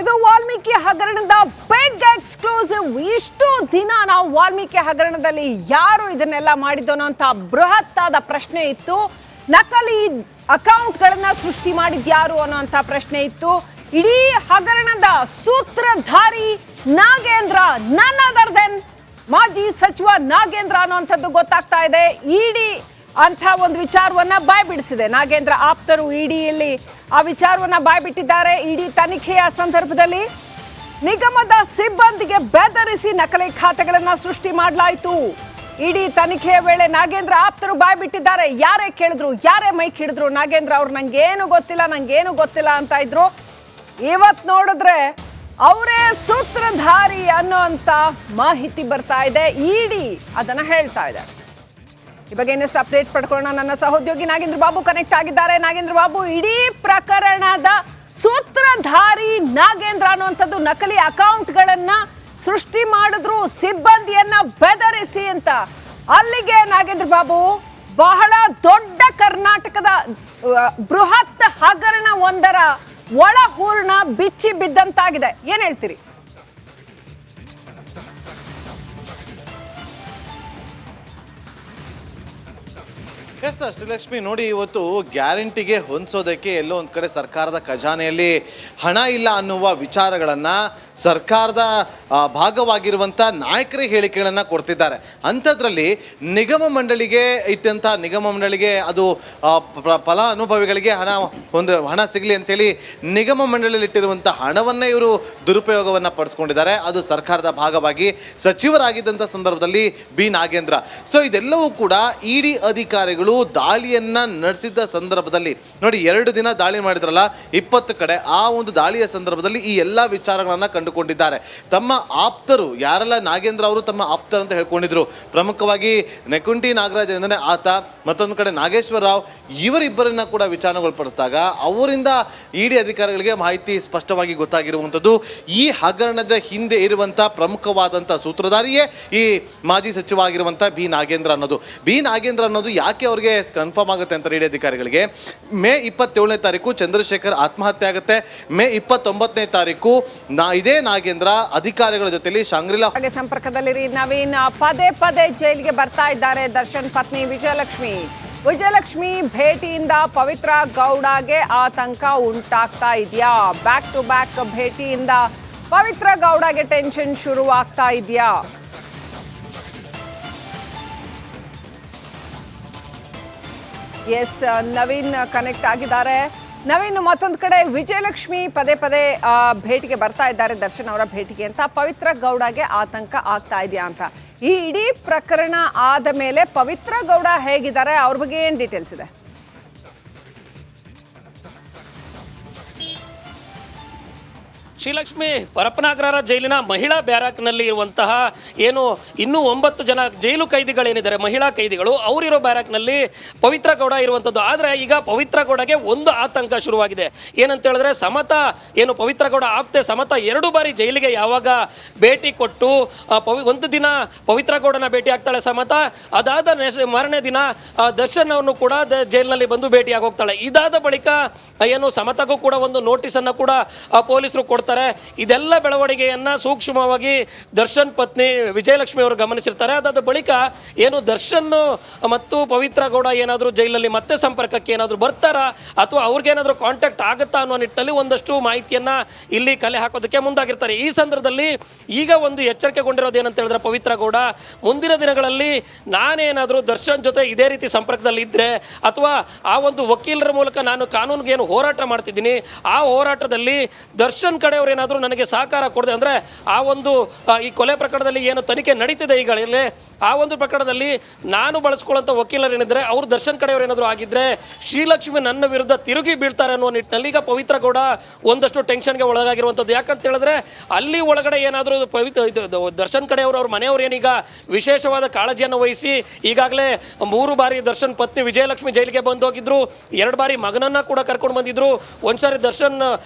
ಇದು ವಾಲ್ಮೀಕಿ ಹಗರಣದ big exclusive. ಇಷ್ಟು ದಿನ ನಾವು ವಾಲ್ಮೀಕಿ ಹಗರಣದಲ್ಲಿ ಯಾರು ಇದನ್ನೆಲ್ಲ ಮಾಡಿದೋನೋ ಅಂತ ಬೃಹತ್ತಾದ ಪ್ರಶ್ನೆ ಇತ್ತು. ನಕಲಿ ಅಕೌಂಟ್ಗಳನ್ನ ಸೃಷ್ಟಿ ಮಾಡಿದ್ಯಾರು ಅನ್ನೋಂಥ ಪ್ರಶ್ನೆ ಇತ್ತು. ಇಡೀ ಹಗರಣದ ಸೂತ್ರಧಾರಿ ನಾಗೇಂದ್ರ, ನನ್ ಅದರ್ ದೆನ್ ಮಾಜಿ ಸಚಿವ ನಾಗೇಂದ್ರ ಅನ್ನೋಂಥದ್ದು ಗೊತ್ತಾಗ್ತಾ ಇದೆ. ಇಡಿ ಅಂತ ಒಂದು ವಿಚಾರವನ್ನ ಬಾಯ್ಬಿಡಿಸಿದೆ. ನಾಗೇಂದ್ರ ಆಪ್ತರು ಇಡಿಯಲ್ಲಿ ಆ ವಿಚಾರವನ್ನ ಬಾಯ್ಬಿಟ್ಟಿದ್ದಾರೆ. ಇಡಿ ತನಿಖೆಯ ಸಂದರ್ಭದಲ್ಲಿ ನಿಗಮದ ಸಿಬ್ಬಂದಿಗೆ ಬೆದರಿಸಿ ನಕಲಿ ಖಾತೆಗಳನ್ನ ಸೃಷ್ಟಿ ಮಾಡಲಾಯಿತು. ಇಡಿ ತನಿಖೆಯ ವೇಳೆ ನಾಗೇಂದ್ರ ಆಪ್ತರು ಬಾಯ್ಬಿಟ್ಟಿದ್ದಾರೆ. ಯಾರೇ ಕೇಳಿದ್ರು, ಯಾರೇ ಮೈಕ್ ಹಿಡಿದ್ರು, ನಾಗೇಂದ್ರ ಅವ್ರು ನಂಗೇನು ಗೊತ್ತಿಲ್ಲ ಅಂತ ಇದ್ರು. ಇವತ್ ನೋಡಿದ್ರೆ ಅವರೇ ಸೂತ್ರಧಾರಿ ಅನ್ನೋ ಅಂತ ಮಾಹಿತಿ ಬರ್ತಾ ಇದೆ. ಇಡಿ ಅದನ್ನ ಹೇಳ್ತಾ ಇದೆ. ಈ ಬಗ್ಗೆ ಇನ್ನಷ್ಟು ಅಪ್ಡೇಟ್ ಪಡ್ಕೊಳ್ಳೋಣ. ನನ್ನ ಸಹೋದ್ಯೋಗಿ ನಾಗೇಂದ್ರ ಬಾಬು ಕನೆಕ್ಟ್ ಆಗಿದ್ದಾರೆ. ನಾಗೇಂದ್ರ ಬಾಬು, ಇಡೀ ಪ್ರಕರಣದ ಸೂತ್ರಧಾರಿ ನಾಗೇಂದ್ರ ಅನ್ನುವಂಥದ್ದು ನಕಲಿ ಅಕೌಂಟ್ಗಳನ್ನ ಸೃಷ್ಟಿ ಮಾಡಿದ್ರು ಸಿಬ್ಬಂದಿಯನ್ನ ಬೆದರಿಸಿ ಅಂತ. ಅಲ್ಲಿಗೆ ನಾಗೇಂದ್ರ ಬಾಬು, ಬಹಳ ದೊಡ್ಡ ಕರ್ನಾಟಕದ ಬೃಹತ್ ಹಗರಣ ಒಂದರ ಒಳಹೂರ್ಣ ಬಿಚ್ಚಿ ಬಿದ್ದಂತಾಗಿದೆ. ಏನ್ ಹೇಳ್ತೀರಿ? ಎಸ್ ಶ್ರೀಲಕ್ಷ್ಮಿ, ನೋಡಿ, ಇವತ್ತು ಗ್ಯಾರಂಟಿಗೆ ಹೊಂದಿಸೋದಕ್ಕೆ ಎಲ್ಲೋ ಒಂದು ಕಡೆ ಸರ್ಕಾರದ ಖಜಾನೆಯಲ್ಲಿ ಹಣ ಇಲ್ಲ ಅನ್ನುವ ವಿಚಾರಗಳನ್ನು ಸರ್ಕಾರದ ಭಾಗವಾಗಿರುವಂಥ ನಾಯಕರೇ ಹೇಳಿಕೆಗಳನ್ನು ಕೊಡ್ತಿದ್ದಾರೆ. ಅಂಥದ್ರಲ್ಲಿ ನಿಗಮ ಮಂಡಳಿಗೆ ಇಟ್ಟಂಥ ನಿಗಮ ಮಂಡಳಿಗೆ ಅದು ಫಲಾನುಭವಿಗಳಿಗೆ ಹಣ ಸಿಗಲಿ ಅಂತೇಳಿ ನಿಗಮ ಮಂಡಳಿಯಲ್ಲಿಟ್ಟಿರುವಂಥ ಹಣವನ್ನೇ ಇವರು ದುರುಪಯೋಗವನ್ನು ಪಡಿಸ್ಕೊಂಡಿದ್ದಾರೆ. ಅದು ಸರ್ಕಾರದ ಭಾಗವಾಗಿ ಸಚಿವರಾಗಿದ್ದಂಥ ಸಂದರ್ಭದಲ್ಲಿ ಬಿ ನಾಗೇಂದ್ರ. ಸೊ ಇದೆಲ್ಲವೂ ಕೂಡ ಇಡಿ ಅಧಿಕಾರಿಗಳು ದಾಳಿಯನ್ನ ನಡೆಸಿದ್ದ ಸಂದರ್ಭದಲ್ಲಿ ನೋಡಿ, 2 ದಿನ ದಾಳಿ ಮಾಡಿದ್ರಲ್ಲ 20 ಕಡೆ, ಆ ಒಂದು ದಾಳಿಯ ಸಂದರ್ಭದಲ್ಲಿ ಈ ಎಲ್ಲ ವಿಚಾರಗಳನ್ನ ಕಂಡುಕೊಂಡಿದ್ದಾರೆ. ತಮ್ಮ ಆಪ್ತರು ಯಾರೆಲ್ಲ ನಾಗೇಂದ್ರ ಅವರು ತಮ್ಮ ಆಪ್ತರು ಅಂತ ಹೇಳ್ಕೊಂಡಿದ್ರು, ಪ್ರಮುಖವಾಗಿ ನೆಕುಂಟಿ ನಾಗರಾಜ್ ಎಂದರೆ ಆತ, ಮತ್ತೊಂದು ಕಡೆ ನಾಗೇಶ್ವರ ರಾವ್, ಇವರಿಬ್ಬರನ್ನ ಕೂಡ ವಿಚಾರಣೆಗೊಳಪಡಿಸಿದಾಗ ಅವರಿಂದ ಇಡಿ ಅಧಿಕಾರಿಗಳಿಗೆ ಮಾಹಿತಿ ಸ್ಪಷ್ಟವಾಗಿ ಗೊತ್ತಾಗಿರುವಂಥದ್ದು. ಈ ಹಗರಣದ ಹಿಂದೆ ಇರುವಂಥ ಪ್ರಮುಖವಾದಂಥ ಸೂತ್ರಧಾರಿಯೇ ಈ ಮಾಜಿ ಸಚಿವ ಆಗಿರುವಂಥ ಬಿ ನಾಗೇಂದ್ರ ಅನ್ನೋದು ಯಾಕೆ ಅವ್ರಿಗೆ ಕನ್ಫರ್ಮ್ ಆಗುತ್ತೆ ಅಂತ ಇಡಿ ಅಧಿಕಾರಿಗಳಿಗೆ, ಮೇ 27ನೇ ತಾರೀಕು ಚಂದ್ರಶೇಖರ್ ಆತ್ಮಹತ್ಯೆ ಆಗುತ್ತೆ. ಮೇ 29ನೇ ತಾರೀಕು ಇದೇ ನಾಗೇಂದ್ರ ಅಧಿಕಾರಿಗಳ ಜೊತೆಲಿ ಶಾಂಗ್ರಿಲಾ ಸಂಪರ್ಕದಲ್ಲಿರಿ. ನವೀನ್, ಪದೇ ಜೈಲಿಗೆ ಬರ್ತಾ ಇದ್ದಾರೆ ದರ್ಶನ್ ಪತ್ನಿ ವಿಜಯಲಕ್ಷ್ಮಿ ಭೇಟಿಯಿಂದ ಪವಿತ್ರ ಗೌಡಗೆ ಆತಂಕ ಉಂಟಾಗ್ತಾ ಇದೆಯಾ? ಬ್ಯಾಕ್ ಟು ಬ್ಯಾಕ್ ಭೇಟಿಯಿಂದ ಪವಿತ್ರ ಗೌಡಗೆ ಟೆನ್ಷನ್ ಶುರುವಾಗ್ತಾ ಇದೆಯಾ? ಎಸ್, ನವೀನ್ ಕನೆಕ್ಟ್ ಆಗಿದ್ದಾರೆ. ನವೀನ್, ಮತ್ತೊಂದು ಕಡೆ ವಿಜಯಲಕ್ಷ್ಮಿ ಪದೇ ಭೇಟಿಗೆ ಬರ್ತಾ ಇದ್ದಾರೆ, ದರ್ಶನ್ ಅವರ ಭೇಟಿಗೆ ಅಂತ. ಪವಿತ್ರ ಗೌಡಗೆ ಆತಂಕ ಆಗ್ತಾ ಇದೆಯಾ ಅಂತ. ಈ ಇಡೀ ಪ್ರಕರಣ ಆದ ಮೇಲೆ ಪವಿತ್ರ ಗೌಡ ಹೇಗಿದ್ದಾರೆ, ಅವ್ರ ಬಗ್ಗೆ ಏನು ಡೀಟೇಲ್ಸ್ ಇದೆ? ಶ್ರೀಲಕ್ಷ್ಮಿ, ಪರಪ್ಪನಾಗ್ರಹಾರ ಜೈಲಿನ ಮಹಿಳಾ ಬ್ಯಾರಾಕ್ನಲ್ಲಿ ಇರುವಂತಹ ಏನು ಇನ್ನೂ 9 ಜನ ಜೈಲು ಕೈದಿಗಳೇನಿದ್ದಾರೆ, ಮಹಿಳಾ ಕೈದಿಗಳು, ಅವರಿರೋ ಬ್ಯಾರಾಕ್ನಲ್ಲಿ ಪವಿತ್ರ ಗೌಡ ಇರುವಂಥದ್ದು. ಆದರೆ ಈಗ ಪವಿತ್ರ ಗೌಡಗೆ ಒಂದು ಆತಂಕ ಶುರುವಾಗಿದೆ. ಏನಂತ ಹೇಳಿದ್ರೆ, ಸಮತಾ ಏನು ಪವಿತ್ರ ಗೌಡ ಆಪ್ತೆ ಸಮತಾ 2 ಬಾರಿ ಜೈಲಿಗೆ ಯಾವಾಗ ಭೇಟಿ ಕೊಟ್ಟು ಒಂದು ದಿನ ಪವಿತ್ರ ಗೌಡನ ಭೇಟಿ ಆಗ್ತಾಳೆ ಸಮತಾ, ಅದಾದ ಮಾರನೇ ದಿನ ದರ್ಶನ್ ಅವನು ಕೂಡ ಜೈಲಿನಲ್ಲಿ ಬಂದು ಭೇಟಿಯಾಗಿ ಹೋಗ್ತಾಳೆ. ಇದಾದ ಬಳಿಕ ಏನು ಸಮತಾಗೂ ಕೂಡ ಒಂದು ನೋಟಿಸನ್ನು ಕೂಡ ಪೊಲೀಸರು ಕೊಡ್ತಾರೆ. ಇದೆಲ್ಲ ಬೆಳವಣಿಗೆಯನ್ನ ಸೂಕ್ಷ್ಮವಾಗಿ ದರ್ಶನ್ ಪತ್ನಿ ವಿಜಯಲಕ್ಷ್ಮಿ ಅವರು ಗಮನಿಸಿರ್ತಾರೆ. ಅದಾದ ಬಳಿಕ ಏನು ದರ್ಶನ್ ಮತ್ತು ಪವಿತ್ರ ಗೌಡ ಏನಾದರೂ ಜೈಲಲ್ಲಿ ಮತ್ತೆ ಸಂಪರ್ಕಕ್ಕೆ ಏನಾದರೂ ಬರ್ತಾರಾ ಅಥವಾ ಅವ್ರಿಗೇನಾದರೂ ಕಾಂಟ್ಯಾಕ್ಟ್ ಆಗುತ್ತಾ ಅನ್ನೋ ನಿಟ್ಟಿನಲ್ಲಿ ಒಂದಷ್ಟು ಮಾಹಿತಿಯನ್ನ ಇಲ್ಲಿ ಕಲೆ ಹಾಕೋದಕ್ಕೆ ಮುಂದಾಗಿರ್ತಾರೆ. ಈ ಸಂದರ್ಭದಲ್ಲಿ ಈಗ ಒಂದು ಎಚ್ಚರಿಕೆಗೊಂಡಿರೋದು ಏನಂತ ಹೇಳಿದ್ರೆ, ಪವಿತ್ರ ಗೌಡ ಮುಂದಿನ ದಿನಗಳಲ್ಲಿ ನಾನೇನಾದರೂ ದರ್ಶನ್ ಜೊತೆ ಇದೇ ರೀತಿ ಸಂಪರ್ಕದಲ್ಲಿ ಇದ್ದರೆ ಅಥವಾ ಆ ಒಂದು ವಕೀಲರ ಮೂಲಕ ನಾನು ಕಾನೂನಿಗೆ ಏನು ಹೋರಾಟ ಮಾಡ್ತಿದ್ದೀನಿ, ಆ ಹೋರಾಟದಲ್ಲಿ ದರ್ಶನ್ ಕಡೆ ಏನಾದರೂ ನನಗೆ ಸಹಕಾರ ಕೊಡದೆ ಅಂದರೆ ಆ ಒಂದು ಈ ಕೊಲೆ ಪ್ರಕರಣದಲ್ಲಿ ಏನು ತನಿಖೆ ನಡೀತಿದೆ ಈಗಾಗಲೇ, ಆ ಒಂದು ಪ್ರಕರಣದಲ್ಲಿ ನಾನು ಬಳಸ್ಕೊಳ್ಳೋಂಥ ವಕೀಲರೇನಿದ್ರೆ ಅವರು ದರ್ಶನ್ ಕಡೆಯವರು ಏನಾದರೂ ಆಗಿದ್ರೆ ಶ್ರೀಲಕ್ಷ್ಮಿ ನನ್ನ ವಿರುದ್ಧ ತಿರುಗಿ ಬೀಳ್ತಾರೆ ಅನ್ನೋ ನಿಟ್ಟಿನಲ್ಲಿ ಈಗ ಪವಿತ್ರ ಗೌಡ ಒಂದಷ್ಟು ಟೆನ್ಷನ್ಗೆ ಒಳಗಾಗಿರುವಂಥದ್ದು. ಯಾಕಂತ ಹೇಳಿದ್ರೆ ಅಲ್ಲಿ ಒಳಗಡೆ ಏನಾದರೂ ದರ್ಶನ್ ಕಡೆಯವರು ಅವ್ರ ಮನೆಯವರು ಏನೀಗ ವಿಶೇಷವಾದ ಕಾಳಜಿಯನ್ನು ವಹಿಸಿ ಈಗಾಗಲೇ 3 ಬಾರಿ ದರ್ಶನ್ ಪತ್ನಿ ವಿಜಯಲಕ್ಷ್ಮಿ ಜೈಲಿಗೆ ಬಂದೋಗಿದ್ರು, 2 ಬಾರಿ ಮಗನನ್ನ ಕೂಡ ಕರ್ಕೊಂಡು ಬಂದಿದ್ರು, ಒಂದ್ಸಾರಿ ದರ್ಶನ್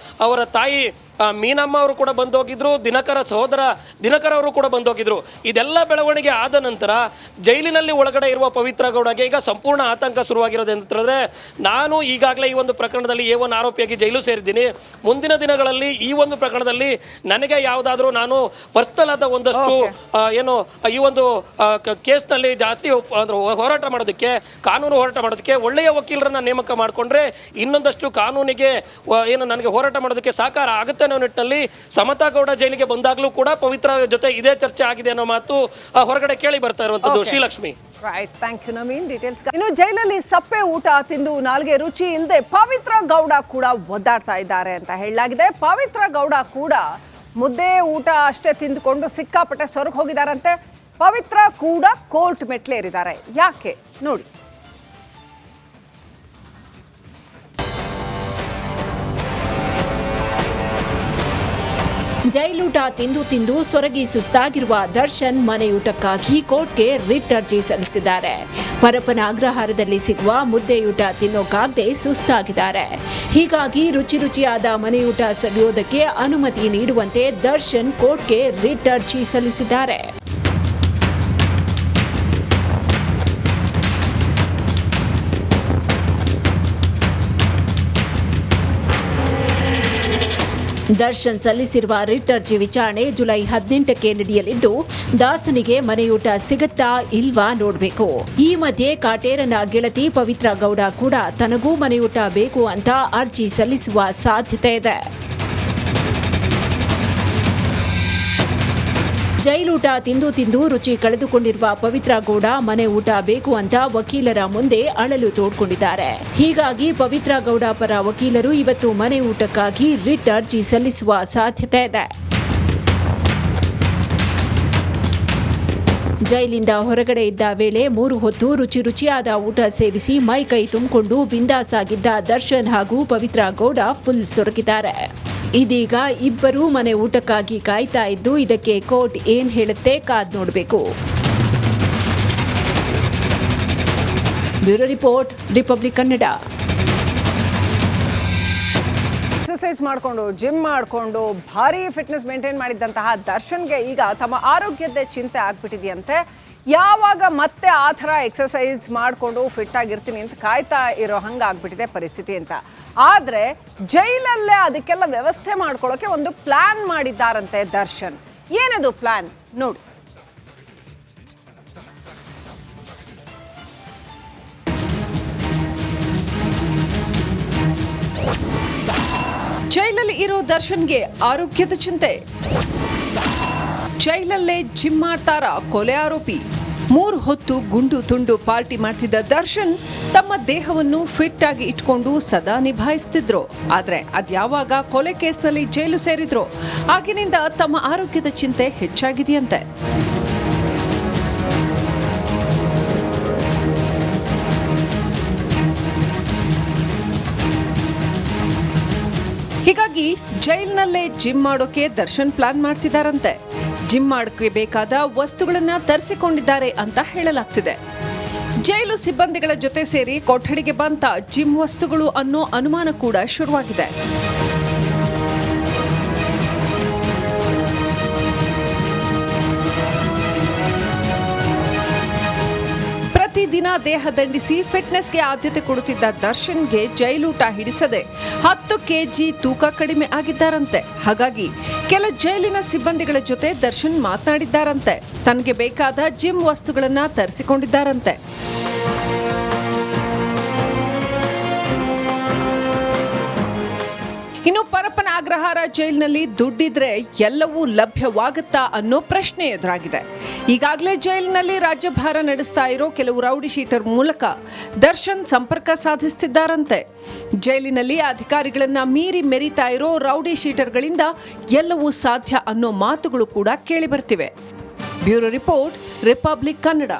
ಅವರ ತಾಯಿ ಮೀನಮ್ಮ ಅವರು ಕೂಡ ಬಂದೋಗಿದ್ರು, ದಿನಕರ ಸಹೋದರ ದಿನಕರ ಅವರು ಕೂಡ ಬಂದೋಗಿದ್ರು. ಇದೆಲ್ಲ ಬೆಳವಣಿಗೆ ಆದ ನಂತರ ನಂತರ ಜೈಲಿನಲ್ಲಿ ಒಳಗಡೆ ಇರುವ ಪವಿತ್ರ ಗೌಡಗೆ ಈಗ ಸಂಪೂರ್ಣ ಆತಂಕ ಶುರುವಾಗಿರೋದು ಅಂತ ಹೇಳಿದ್ರೆ, ನಾನು ಈಗಾಗಲೇ ಈ ಒಂದು ಪ್ರಕರಣದಲ್ಲಿ A1 ಆರೋಪಿಯಾಗಿ ಜೈಲು ಸೇರಿದ್ದೀನಿ. ಮುಂದಿನ ದಿನಗಳಲ್ಲಿ ಈ ಒಂದು ಪ್ರಕರಣದಲ್ಲಿ ನನಗೆ ಯಾವುದಾದ್ರೂ ನಾನು ಪರ್ಸನಲ್ ಆದ ಒಂದಷ್ಟು ಏನು ಈ ಒಂದು ಕೇಸ್ನಲ್ಲಿ ಜಾಸ್ತಿ ಹೋರಾಟ ಮಾಡೋದಕ್ಕೆ, ಕಾನೂನು ಹೋರಾಟ ಮಾಡೋದಕ್ಕೆ ಒಳ್ಳೆಯ ವಕೀಲರನ್ನ ನೇಮಕ ಮಾಡಿಕೊಂಡ್ರೆ ಇನ್ನೊಂದಷ್ಟು ಕಾನೂನಿಗೆ ಏನು ನನಗೆ ಹೋರಾಟ ಮಾಡೋದಕ್ಕೆ ಸಹಕಾರ ಆಗುತ್ತೆ ಅನ್ನೋ ನಿಟ್ಟಿನಲ್ಲಿ ಸಮತಾ ಗೌಡ ಜೈಲಿಗೆ ಬಂದಾಗಲೂ ಕೂಡ ಪವಿತ್ರ ಜೊತೆ ಇದೇ ಚರ್ಚೆ ಆಗಿದೆ ಅನ್ನೋ ಮಾತು ಹೊರಗಡೆ ಕೇಳಿ ಬರ್ತಾ ಇರುವಂತದ್ದು. Srilakshmi, right, thank you Naveen. Details. ಇನ್ನು ಜೈಲಲ್ಲಿ ಸಪ್ಪೆ ಊಟ ತಿಂದು ನಾಲ್ಗೆ ರುಚಿ ಇಲ್ಲದೆ ಪವಿತ್ರ ಗೌಡ ಕೂಡ ಒದ್ದಾಡ್ತಾ ಇದ್ದಾರೆ ಅಂತ ಹೇಳಲಾಗಿದೆ. ಪವಿತ್ರ ಗೌಡ ಕೂಡ ಮುದ್ದೆ ಊಟ ಅಷ್ಟೇ ತಿಂದುಕೊಂಡು ಸಿಕ್ಕಾಪಟ್ಟೆ ಸೊರಗಿ ಹೋಗಿದ್ದಾರಂತೆ. ಪವಿತ್ರ ಕೂಡ ಕೋರ್ಟ್ ಮೆಟ್ಲೇರಿದ್ದಾರೆ. ಯಾಕೆ ನೋಡಿ. ಜೈಲೂಟ ತಿಂದು ತಿಂದು ಸೊರಗಿ ಸುಸ್ತಾಗಿರುವ ದರ್ಶನ್ ಮನೆಯೂಟಕ್ಕಾಗಿ ಕೋರ್ಟ್ಗೆ ರಿಟ್ ಅರ್ಜಿ ಸಲ್ಲಿಸಿದ್ದಾರೆ. ಪರಪ್ಪನ ಅಗ್ರಹಾರದಲ್ಲಿ ಸಿಗುವ ಮುದ್ದೆಯೂಟ ತಿನ್ನೋಕಾಗದೆ ಸುಸ್ತಾಗಿದ್ದಾರೆ. ಹೀಗಾಗಿ ರುಚಿಯಾದ ಮನೆಯೂಟ ಸವಿಯೋದಕ್ಕೆ ಅನುಮತಿ ನೀಡುವಂತೆ ದರ್ಶನ್ ಕೋರ್ಟ್ಗೆ ರಿಟ್ ಅರ್ಜಿ ಸಲ್ಲಿಸಿದ್ದಾರೆ. ದರ್ಶನ್ ಸಲ್ಲಿಸಿರುವ ರಿಟ್ ಅರ್ಜಿ ವಿಚಾರಣೆ ಜುಲೈ 18ಕ್ಕೆ ನಡೆಯಲಿದ್ದು, ದಾಸನಿಗೆ ಮನೆಯೂಟ ಸಿಗುತ್ತಾ ಇಲ್ವಾ ನೋಡಬೇಕು. ಈ ಮಧ್ಯೆ ಕಾಟೇರನ ಗೆಳತಿ ಪವಿತ್ರ ಗೌಡ ಕೂಡ ತನಗೂ ಮನೆಯೂಟ ಬೇಕು ಅಂತ ಅರ್ಜಿ ಸಲ್ಲಿಸುವ ಸಾಧ್ಯತೆ ಇದೆ. ಜೈಲೂಟ ತಿಂದು ತಿಂದು ರುಚಿ ಕಳೆದುಕೊಂಡಿರುವ ಪವಿತ್ರ ಗೌಡ ಮನೆ ಊಟ ಬೇಕು ಅಂತ ವಕೀಲರ ಮುಂದೆ ಅಳಲು ತೋಡ್ಕೊಂಡಿದ್ದಾರೆ. ಹೀಗಾಗಿ ಪವಿತ್ರ ಗೌಡ ಪರ ವಕೀಲರು ಇವತ್ತು ಮನೆ ಊಟಕ್ಕಾಗಿ ರಿಟ್ ಅರ್ಜಿ ಸಲ್ಲಿಸುವ ಸಾಧ್ಯತೆ ಇದೆ. ಜೈಲಿಂದ ಹೊರಗಡೆ ಇದ್ದ ವೇಳೆ 3 ಹೊತ್ತು ರುಚಿಯಾದ ಊಟ ಸೇವಿಸಿ ಮೈ ಕೈ ತುಂಬಿಕೊಂಡು ಬಿಂದಾಸ್ ಆಗಿದ್ದ ದರ್ಶನ್ ಹಾಗೂ ಪವಿತ್ರ ಗೌಡ ಫುಲ್ ಸೊರಗಿದ್ದಾರೆ. ಇದೀಗ ಇಬ್ಬರೂ ಮನೆ ಊಟಕ್ಕಾಗಿ ಕಾಯ್ತಾ ಇದ್ದು, ಇದಕ್ಕೆ ಕೋರ್ಟ್ ಏನ್ ಹೇಳುತ್ತೆ ಕಾದ್ ನೋಡಬೇಕು. Bureau report, Republic Kannada. Exercise ಮಾಡಿಕೊಂಡು ಜಿಮ್ ಮಾಡಿಕೊಂಡು ಭಾರಿ ಫಿಟ್ನೆಸ್ ಮೇಂಟೈನ್ ಮಾಡಿದ್ದಂತಹ ದರ್ಶನ್ಗೆ ಈಗ ತಮ್ಮ ಆರೋಗ್ಯದ ಚಿಂತೆ ಆಗ್ಬಿಟ್ಟಿದೆಯಂತೆ. ಯಾವಾಗ ಮತ್ತೆ ಆ ಥರ ಎಕ್ಸರ್ಸೈಸ್ ಮಾಡಿಕೊಂಡು ಫಿಟ್ ಆಗಿರ್ತೀನಿ ಅಂತ ಕಾಯ್ತಾ ಇರೋ ಹಂಗಾಗ್ಬಿಟ್ಟಿದೆ ಪರಿಸ್ಥಿತಿ ಅಂತ. ಆದರೆ ಜೈಲಲ್ಲೇ ಅದಕ್ಕೆಲ್ಲ ವ್ಯವಸ್ಥೆ ಮಾಡ್ಕೊಳ್ಳೋಕೆ ಒಂದು ಪ್ಲಾನ್ ಮಾಡಿದ್ದಾರಂತೆ ದರ್ಶನ್. ಏನದು ಪ್ಲಾನ್ ನೋಡಿ. ಜೈಲಲ್ಲಿ ಇರೋ ದರ್ಶನ್ಗೆ ಆರೋಗ್ಯದ ಚಿಂತೆ. ಜೈಲಲ್ಲೇ ಜಿಮ್ ಮಾಡ್ತಾರ ಕೊಲೆ ಆರೋಪಿ. 3 ಹೊತ್ತು ಗುಂಡು ತುಂಡು ಪಾರ್ಟಿ ಮಾಡ್ತಿದ್ದ ದರ್ಶನ್ ತಮ್ಮ ದೇಹವನ್ನು ಫಿಟ್ ಆಗಿ ಇಟ್ಕೊಂಡು ಸದಾ ನಿಭಾಯಿಸ್ತಿದ್ರು. ಆದ್ರೆ ಅದ್ಯಾವಾಗ ಕೊಲೆ ಕೇಸ್ನಲ್ಲಿ ಜೈಲು ಸೇರಿದ್ರು ಆಗಿನಿಂದ ತಮ್ಮ ಆರೋಗ್ಯದ ಚಿಂತೆ ಹೆಚ್ಚಾಗಿದೆಯಂತೆ. ಹೀಗಾಗಿ ಜೈಲ್ನಲ್ಲೇ ಜಿಮ್ ಮಾಡೋಕೆ ದರ್ಶನ್ ಪ್ಲಾನ್ ಮಾಡ್ತಿದ್ದಾರಂತೆ. ಜಿಮ್ ಮಾಡೋಕೆ ಬೇಕಾದ ವಸ್ತುಗಳನ್ನ ತರಿಸಿಕೊಂಡಿದ್ದಾರೆ ಅಂತ ಹೇಳಲಾಗ್ತಿದೆ. ಜೈಲು ಸಿಬ್ಬಂದಿಗಳ ಜೊತೆ ಸೇರಿ ಕೊಠಡಿಗೆ ಬಂತ ಜಿಮ್ ವಸ್ತುಗಳು ಅನ್ನೋ ಅನುಮಾನ ಕೂಡ ಶುರುವಾಗಿದೆ. ಪ್ರತಿದಿನ ದೇಹ ದಂಡಿಸಿ ಫಿಟ್ನೆಸ್ಗೆ ಆದ್ಯತೆ ಕೊಡುತ್ತಿದ್ದ ದರ್ಶನ್ಗೆ ಜೈಲೂಟ ಹಿಡಿಸದೆ 10 kg ತೂಕ ಕಡಿಮೆ ಆಗಿದ್ದಾರಂತೆ. ಹಾಗಾಗಿ ಕೆಲ ಜೈಲಿನ ಸಿಬ್ಬಂದಿಗಳ ಜೊತೆ ದರ್ಶನ್ ಮಾತನಾಡಿದ್ದಾರಂತೆ. ತನಗೆ ಬೇಕಾದ ಜಿಮ್ ವಸ್ತುಗಳನ್ನ ತರಿಸಿಕೊಂಡಿದ್ದಾರಂತೆ. ಇನ್ನು ಪರಪ್ಪನ ಅಗ್ರಹಾರ ಜೈಲಿನಲ್ಲಿ ದುಡ್ಡಿದ್ರೆ ಎಲ್ಲವೂ ಲಭ್ಯವಾಗುತ್ತಾ ಅನ್ನೋ ಪ್ರಶ್ನೆ ಎದುರಾಗಿದೆ. ಈಗಾಗಲೇ ಜೈಲಿನಲ್ಲಿ ರಾಜ್ಯಭಾರ ನಡೆಸ್ತಾ ಇರೋ ಕೆಲವು ರೌಡಿ ಶೀಟರ್ ಮೂಲಕ ದರ್ಶನ್ ಸಂಪರ್ಕ ಸಾಧಿಸುತ್ತಿದ್ದಾರಂತೆ. ಜೈಲಿನಲ್ಲಿ ಅಧಿಕಾರಿಗಳನ್ನ ಮೀರಿ ಮೆರಿತಾ ಇರೋ ರೌಡಿ ಶೀಟರ್ಗಳಿಂದ ಎಲ್ಲವೂ ಸಾಧ್ಯ ಅನ್ನೋ ಮಾತುಗಳು ಕೂಡ ಕೇಳಿ ಬರ್ತಿವೆ. Bureau report, Republic Kannada.